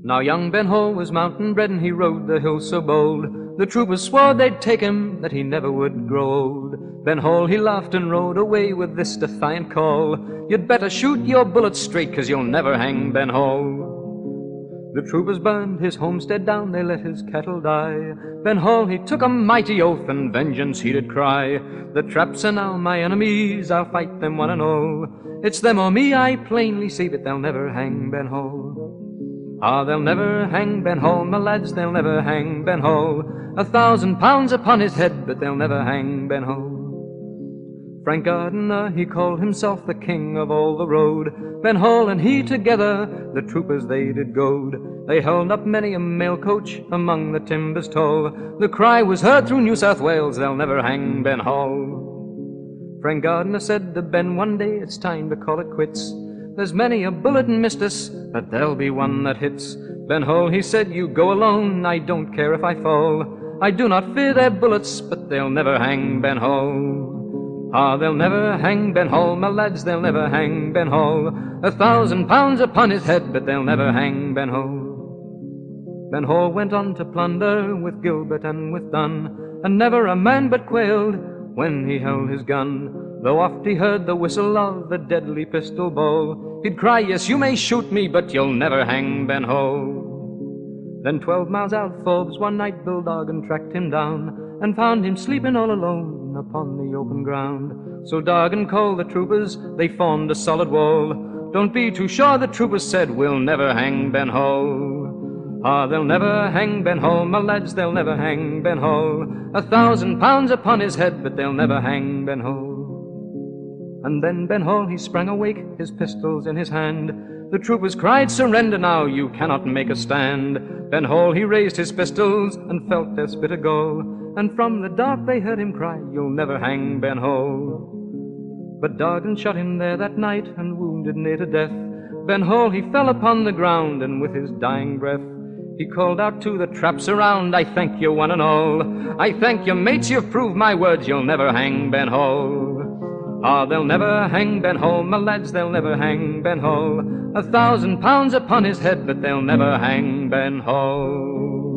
Now young Ben Hall was mountain bred, and he rode the hills so bold, the troopers swore they'd take him, that he never would grow old. Ben Hall, he laughed and rode away with this defiant call, "You'd better shoot your bullets straight, 'cause you'll never hang Ben Hall." The troopers burned his homestead down, they let his cattle die. Ben Hall, he took a mighty oath, and vengeance he did cry. "The traps are now my enemies, I'll fight them one and all. It's them or me, I plainly see, but they'll never hang Ben Hall. Ah, they'll never hang Ben Hall, my lads, they'll never hang Ben Hall. 1,000 pounds upon his head, but they'll never hang Ben Hall." Frank Gardiner, he called himself the king of all the road. Ben Hall and he together, the troopers they did goad. They held up many a mail coach among the timbers tall. The cry was heard through New South Wales, "They'll never hang Ben Hall." Frank Gardiner said to Ben one day, "It's time to call it quits. There's many a bullet missed us, but there'll be one that hits." Ben Hall, he said, "You go alone, I don't care if I fall. I do not fear their bullets, but they'll never hang Ben Hall. Ah, they'll never hang Ben Hall, my lads, they'll never hang Ben Hall. 1,000 pounds upon his head, but they'll never hang Ben Hall." Ben Hall went on to plunder with Gilbert and with Dunn, and never a man but quailed when he held his gun. Though oft he heard the whistle of the deadly pistol ball, he'd cry, "Yes, you may shoot me, but you'll never hang Ben Hall." Then 12 miles out Forbes one night Bill Dargan tracked him down, and found him sleeping all alone upon the open ground. So Dargan called the troopers, they formed a solid wall. "Don't be too sure," the troopers said, "we'll never hang Ben Hall. Ah, they'll never hang Ben Hall, my lads, they'll never hang Ben Hall. 1,000 pounds upon his head, but they'll never hang Ben Hall." And then Ben Hall, he sprang awake, his pistols in his hand. The troopers cried, "Surrender now, you cannot make a stand." Ben Hall, he raised his pistols and felt their spit a go, and from the dark they heard him cry, "You'll never hang Ben Hall." But Dargan shot him there that night and wounded near to death. Ben Hall, he fell upon the ground, and with his dying breath he called out to the traps around, "I thank you one and all. I thank you, mates, you've proved my words, you'll never hang Ben Hall. Ah, they'll never hang Ben Hall, my lads, they'll never hang Ben Hall. 1,000 pounds upon his head, but they'll never hang Ben Hall."